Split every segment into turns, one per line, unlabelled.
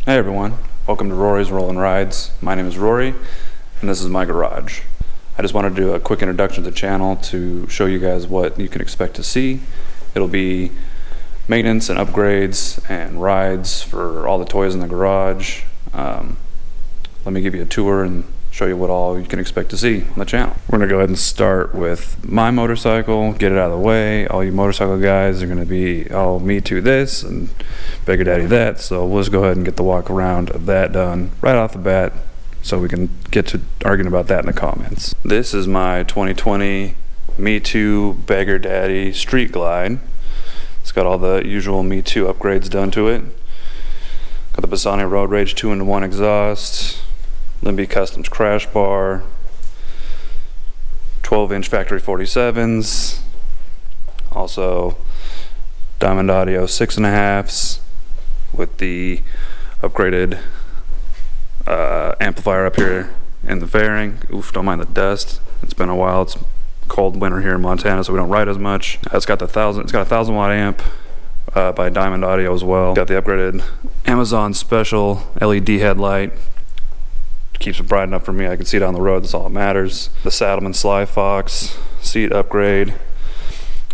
Hey everyone, welcome to Rory's Rollin Rides. My name is Rory, and this is my garage. I just wanted to do a quick introduction to the channel to show you guys what you can expect to see. It'll be maintenance and upgrades and rides for all the toys in the garage. Let me give you a tour and show you what all you can expect to see on the channel. We're gonna go ahead and start with my motorcycle, get it out of the way. All you motorcycle guys are gonna be, oh, me too this and Beggar Daddy that. So we'll just go ahead and get the walk around of that done right off the bat so we can get to arguing about that in the comments. This is my 2020 Me Too Beggar Daddy Street Glide. It's got all the usual Me Too upgrades done to it. Got the Bassani Road Rage 2-in-1 exhaust, Limby Customs crash bar, 12-inch factory 47s, also Diamond Audio 6.5s with the upgraded amplifier up here in the fairing. Oof, don't mind the dust. It's been a while. It's cold winter here in Montana, so we don't ride as much. It's got a 1,000 watt amp by Diamond Audio as well. Got the upgraded Amazon special LED headlight. Keeps it bright enough for me. I can see down the road. That's all that matters. The Saddleman Sly Fox seat upgrade.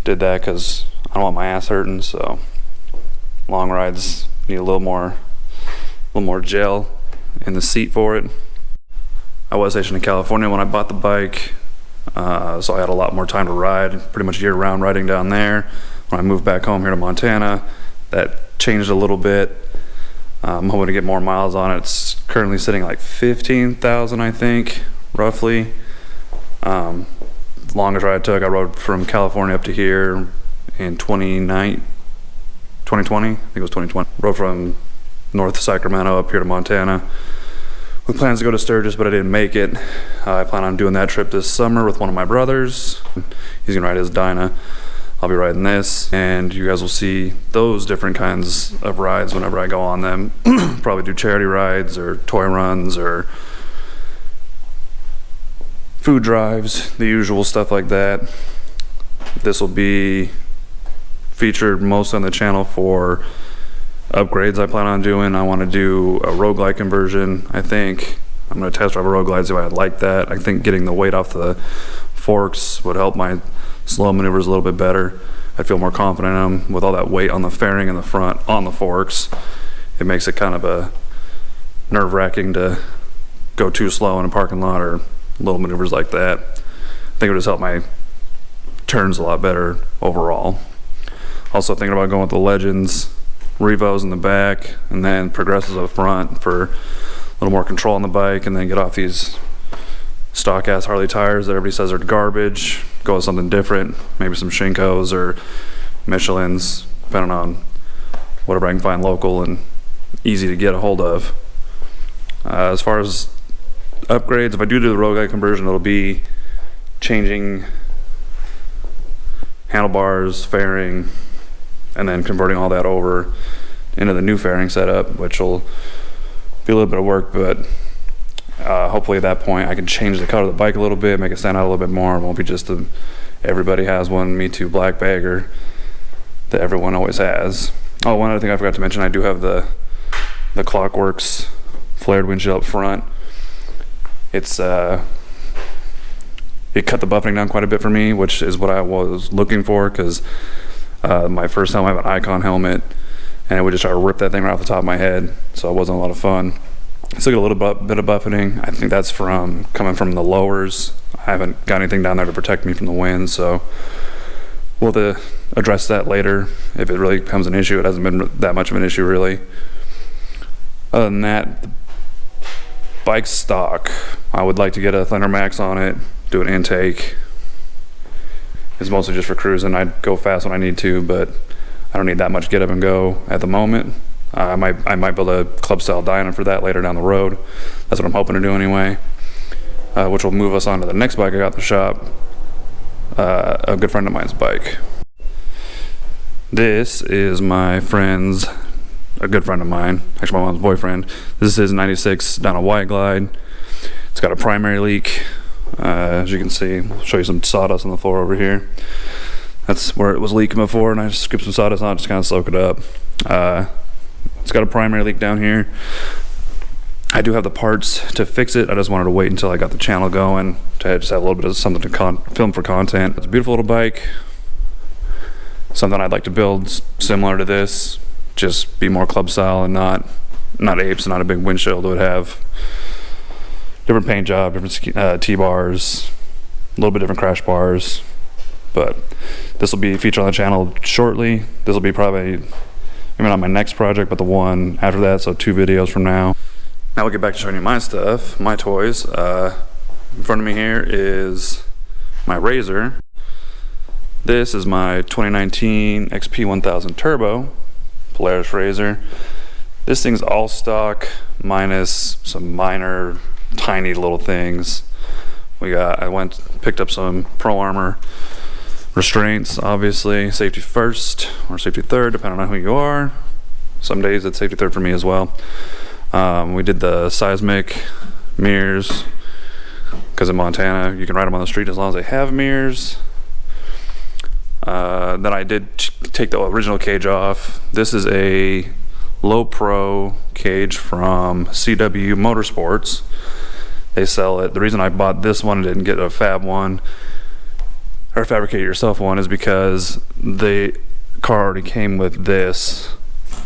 Did that because I don't want my ass hurting. So long rides need a little more gel in the seat for it. I was stationed in California when I bought the bike, so I had a lot more time to ride. Pretty much year-round riding down there. When I moved back home here to Montana, that changed a little bit. I'm hoping to get more miles on it. It's currently sitting like 15,000, I think, roughly. Longest ride I took, I rode from California up to here in 2020. I think it was 2020. Rode from North Sacramento up here to Montana with plans to go to Sturgis, but I didn't make it. I plan on doing that trip this summer with one of my brothers. He's gonna ride his Dyna. I'll be riding this, and you guys will see those different kinds of rides whenever I go on them. Probably do charity rides or toy runs or food drives, the usual stuff like that. This will be featured most on the channel for upgrades I plan on doing. I want to do a roguelike conversion. I think I'm going to test drive a roguelike, see if I like that. I think getting the weight off the forks would help my slow maneuvers a little bit better. I feel more confident in them with all that weight on the fairing in the front on the forks. It makes it kind of a nerve-wracking to go too slow in a parking lot or little maneuvers like that. I think it would just help my turns a lot better overall. Also thinking about going with the Legends Revos in the back and then Progressives up front for a little more control on the bike, and then get off these stock ass Harley tires that everybody says are garbage. Go with something different, maybe some Shinkos or Michelins, depending on whatever I can find local and easy to get a hold of. As far as upgrades, if I do the roguelike conversion, it'll be changing handlebars, fairing, and then converting all that over into the new fairing setup, which will be a little bit of work, but hopefully at that point I can change the color of the bike a little bit, make it stand out a little bit more. It won't be just everybody has one Me Too black bagger that everyone always has. Oh, one other thing I forgot to mention, I do have the Clockworks flared windshield up front. It cut the buffeting down quite a bit for me, which is what I was looking for, because my first time I have an Icon helmet and it would just try to rip that thing right off the top of my head, so it wasn't a lot of fun. Still get a little bit of buffeting. I think that's from coming from the lowers. I haven't got anything down there to protect me from the wind, so we'll address that later if it really becomes an issue. It hasn't been that much of an issue really. Other than that, the bike stock, I would like to get a Thunder Max on it, do an intake. It's mostly just for cruising. I'd go fast when I need to, but I don't need that much get up and go at the moment. I might build a club style Dyna for that later down the road. That's what I'm hoping to do anyway, which will move us on to the next bike I got in the shop, a good friend of mine's bike. This is my friend's, a good friend of mine, actually my mom's boyfriend. This is his 96 Dyna White Glide. It's got a primary leak. As you can see, I'll show you some sawdust on the floor over here. That's where it was leaking before, and I just scooped some sawdust on it, just kind of soak it up. It's got a primary leak down here. I do have the parts to fix it. I just wanted to wait until I got the channel going to just have a little bit of something to film for content. It's a beautiful little bike. Something I'd like to build similar to this, just be more club style and not apes, not a big windshield. It would have different paint job, different T-bars, a little bit different crash bars. But this will be featured on the channel shortly. This will be probably maybe not my next project, but the one after that, so 2 videos from now. Now we'll get back to showing you my stuff, my toys. In front of me here is my Razor. This is my 2019 XP1000 Turbo Polaris Razor. This thing's all stock minus some minor tiny little things. I picked up some Pro Armor restraints, obviously. Safety first or safety third, depending on who you are. Some days it's safety third for me as well. We did the seismic mirrors because in Montana you can ride them on the street as long as they have mirrors. Then I did take the original cage off. This is a low pro cage from CW Motorsports. They sell it. The reason I bought this one and didn't get a fab one or fabricate it yourself one is because the car already came with this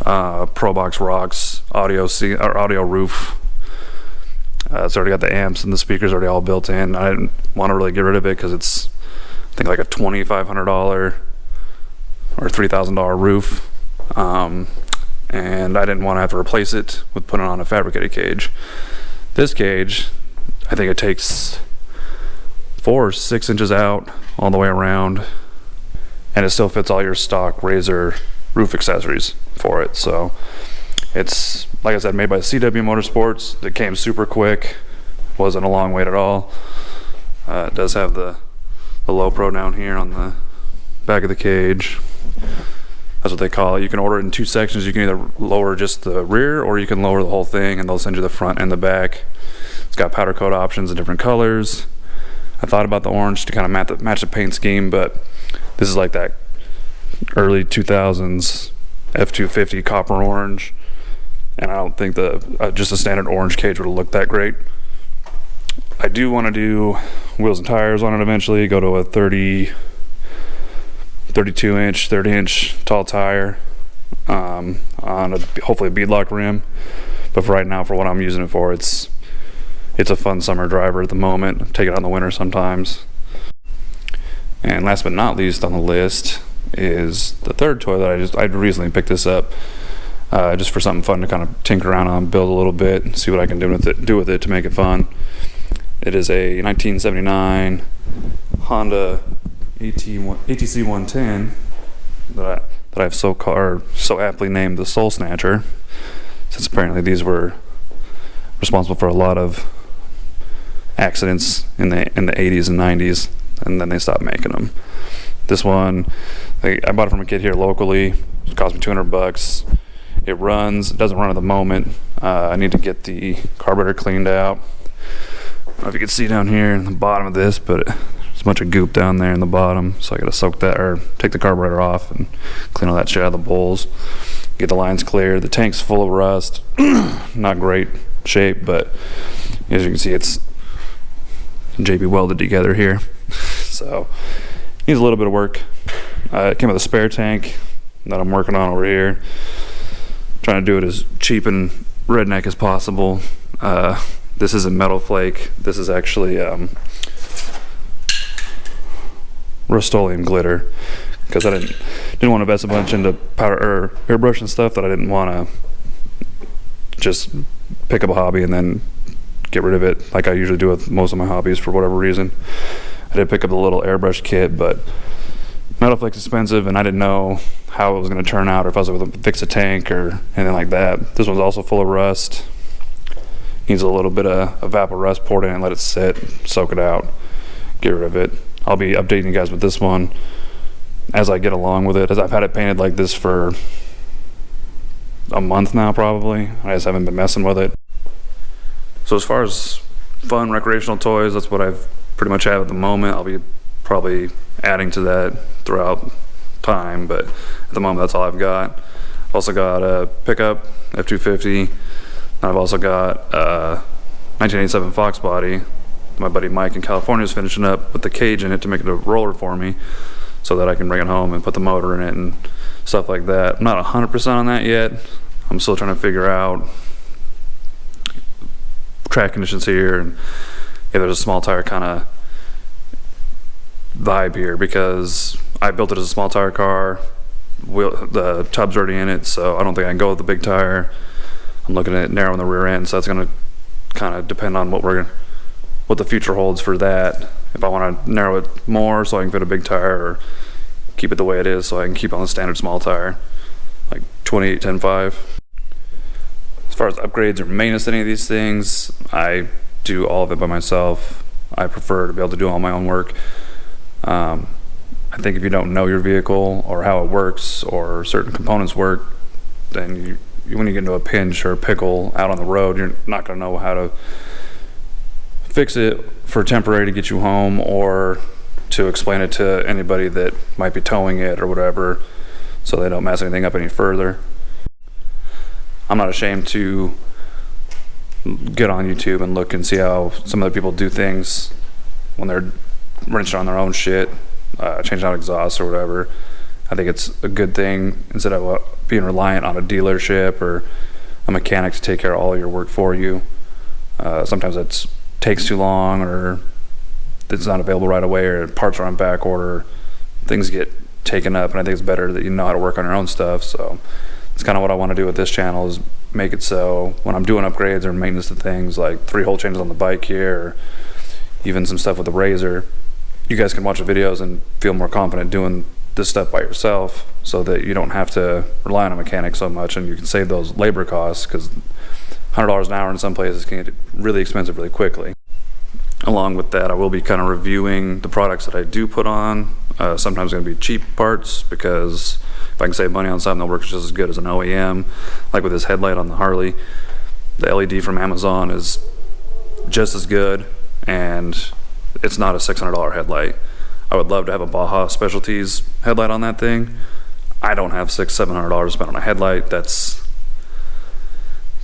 Pro Box Rocks audio roof. It's already got the amps and the speakers already all built in. I didn't want to really get rid of it because it's, I think, like a $2,500 or $3,000 roof, and I didn't want to have to replace it with putting on a fabricated cage. This cage, I think it takes 4 or 6 inches out all the way around, and it still fits all your stock Razor roof accessories for it. So it's, like I said, made by CW Motorsports. It came super quick, wasn't a long wait at all. It does have the low pro down here on the back of the cage. That's what they call it. You can order it in 2 sections. You can either lower just the rear or you can lower the whole thing, and they'll send you the front and the back. It's got powder coat options in different colors. I thought about the orange to kind of match the paint scheme, but this is like that early 2000s F250 copper orange, and I don't think just a standard orange cage would have looked that great. I do want to do wheels and tires on it eventually, go to a 32 inch, 30 inch tall tire on hopefully a beadlock rim. But for right now, for what I'm using it for, it's a fun summer driver at the moment. Take it out in the winter sometimes. And last but not least on the list is the third toy that I recently picked this up just for something fun to kind of tinker around on, build a little bit, and see what I can do with it to make it fun. It is a 1979 Honda ATC 110 that I've so aptly named the Soul Snatcher, since apparently these were responsible for a lot of accidents in the 80s and 90s, and then they stopped making them. This one, I bought it from a kid here locally. It cost me $200. It runs. It doesn't run at the moment. I need to get the carburetor cleaned out. I don't know if you can see down here in the bottom of this, but there's a bunch of goop down there in the bottom, so I gotta soak that, or take the carburetor off and clean all that shit out of the bowls, get the lines clear. The tank's full of rust. Not great shape, but as you can see, it's JB welded together here. So needs a little bit of work. It came with a spare tank that I'm working on over here, trying to do it as cheap and redneck as possible. This isn't metal flake. This is actually Rust-Oleum glitter, because I didn't want to invest a bunch into powder or airbrush and stuff that I didn't want to just pick up a hobby and then get rid of it like I usually do with most of my hobbies for whatever reason. I did pick up a little airbrush kit, but metal flake's expensive, and I didn't know how it was going to turn out, or if I was going to fix a tank or anything like that. This one's also full of rust. Needs a little bit of Vapor Rust poured in and let it sit, soak it out, get rid of it. I'll be updating you guys with this one as I get along with it, as I've had it painted like this for a month now probably. I just haven't been messing with it. So as far as fun recreational toys, that's what I've pretty much have at the moment. I'll be probably adding to that throughout time, but at the moment that's all I've got. Also got a pickup, F250. I've also got a 1987 Fox body. My buddy Mike in California is finishing up with the cage in it to make it a roller for me so that I can bring it home and put the motor in it and stuff like that. I'm not 100% on that yet. I'm still trying to figure out track conditions here and if there's a small tire kind of vibe here, because I built it as a small tire car. The tub's already in it, so I don't think I can go with the big tire. I'm looking at narrowing the rear end, so that's going to kind of depend on what the future holds for that. If I want to narrow it more so I can fit a big tire, or keep it the way it is so I can keep on the standard small tire, like 28 10.5. As far as upgrades or maintenance to any of these things, I do all of it by myself. I prefer to be able to do all my own work. I think if you don't know your vehicle or how it works or certain components work, then when you get into a pinch or a pickle out on the road, you're not going to know how to fix it for temporary to get you home, or to explain it to anybody that might be towing it or whatever, so they don't mess anything up any further. I'm not ashamed to get on YouTube and look and see how some other people do things when they're wrenching on their own shit, changing out exhausts or whatever. I think it's a good thing instead of being reliant on a dealership or a mechanic to take care of all your work for you. Sometimes it takes too long, or it's not available right away, or parts are on back order. Things get taken up, and I think it's better that you know how to work on your own stuff. So it's kind of what I want to do with this channel, is make it so when I'm doing upgrades or maintenance to things like 3-hole changes on the bike here, or even some stuff with the Razor, you guys can watch the videos and feel more confident doing this stuff by yourself, so that you don't have to rely on a mechanic so much, and you can save those labor costs, because $100 an hour in some places can get really expensive really quickly. Along with that, I will be kind of reviewing the products that I do put on. Sometimes going to be cheap parts, because if I can save money on something that works just as good as an OEM, like with this headlight on the Harley, the LED from Amazon is just as good, and it's not a $600 headlight. I would love to have a Baja Specialties headlight on that thing. I don't have $600-700 to spend on a headlight. That's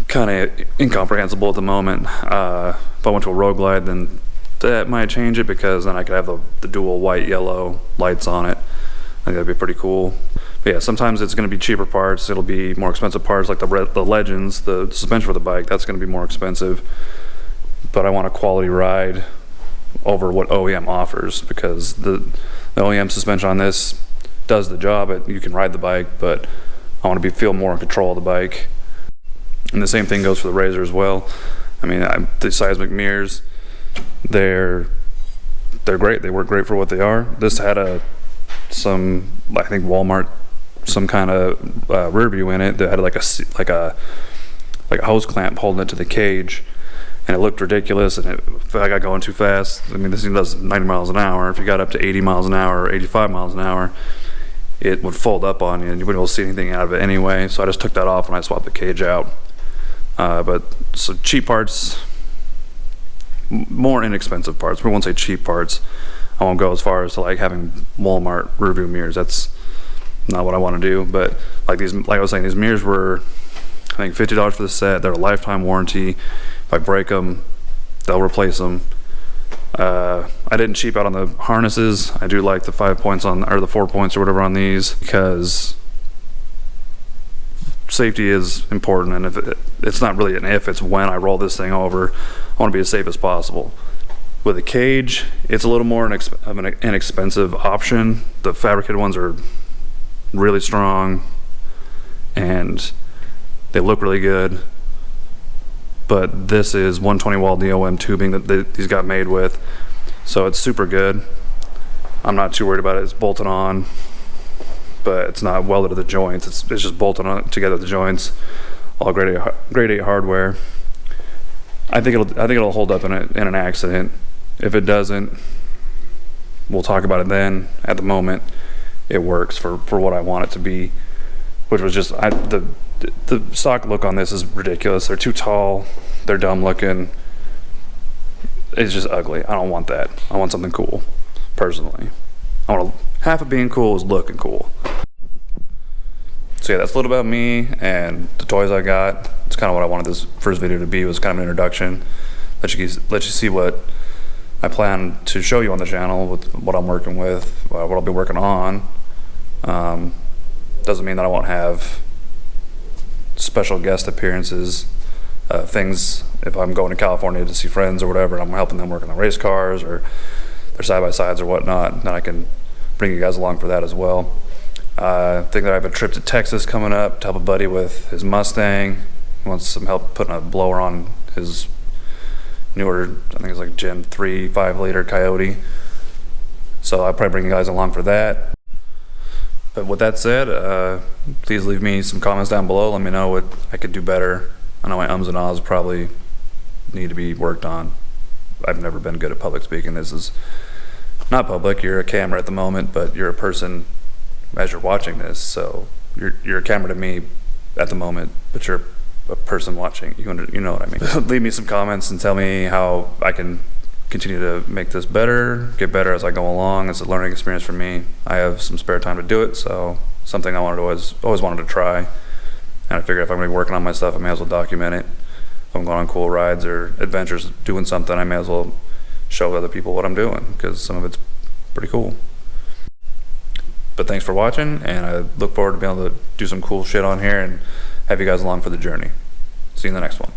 kind of incomprehensible at the moment. If I went to a Road Glide, then that might change it, because then I could have the dual white yellow lights on it. I think that'd be pretty cool. But yeah, sometimes it's going to be cheaper parts. It'll be more expensive parts, like the Legends, the suspension for the bike. That's going to be more expensive. But I want a quality ride over what OEM offers, because the OEM suspension on this does the job. You can ride the bike, but I want to feel more in control of the bike. And the same thing goes for the Razor as well. I mean, the seismic mirrors, they're great. They work great for what they are. This had I think Walmart, some kind of rear view in it that had like a hose clamp holding it to the cage, and it looked ridiculous, and if I got going too fast, I mean, this thing does 90 miles an hour. If you got up to 80 miles an hour or 85 miles an hour, it would fold up on you, and you wouldn't be able to see anything out of it anyway. So I just took that off when I swapped the cage out. So cheap parts, more inexpensive parts. We won't say cheap parts. I won't go as far as to like having Walmart rear view mirrors. That's not what I want to do. But like I was saying, these mirrors were, I think, $50 for the set. They're a lifetime warranty. If I break them, they'll replace them. I didn't cheap out on the harnesses. I do like the 5 points or the 4 points or whatever on these, because safety is important, and it's not really an if, it's when I roll this thing over, I want to be as safe as possible. With a cage, it's a little more of an inexpensive option. The fabricated ones are really strong, and they look really good. But this is 120 wall DOM tubing that these got made with, so it's super good. I'm not too worried about it. It's bolted on, but it's not welded to the joints. It's just bolted on together the joints. All grade A hardware. I think it'll hold up in an accident. If it doesn't, we'll talk about it then. At the moment, it works for what I want it to be, which was just the stock look on this is ridiculous. They're too tall. They're dumb looking. It's just ugly. I don't want that. I want something cool, personally. Half of being cool is looking cool. So yeah, that's a little about me and the toys I got. It's kind of what I wanted this first video to be, was kind of an introduction. Let you see what I plan to show you on the channel, with what I'm working with, what I'll be working on. Doesn't mean that I won't have special guest appearances, things if I'm going to California to see friends or whatever, and I'm helping them work on the race cars or their side-by-sides or whatnot, then I can bring you guys along for that as well. I think that I have a trip to Texas coming up to help a buddy with his Mustang. He wants some help putting a blower on his newer, I think it's like Gen 3 5-liter Coyote. So I'll probably bring you guys along for that. But with that said, please leave me some comments down below. Let me know what I could do better. I know my ums and ahs probably need to be worked on. I've never been good at public speaking. This is not public. You're a camera at the moment, but you're a person as you're watching this. So you're a camera to me at the moment, but you're a person watching. You know what I mean. Leave me some comments and tell me how I can continue to make this better, get better as I go along. It's a learning experience for me. I have some spare time to do it, so something I always wanted to try. And I figured if I'm gonna be working on my stuff, I may as well document it. If I'm going on cool rides or adventures doing something, I may as well show other people what I'm doing, because some of it's pretty cool. But thanks for watching, and I look forward to being able to do some cool shit on here and have you guys along for the journey. See you in the next one.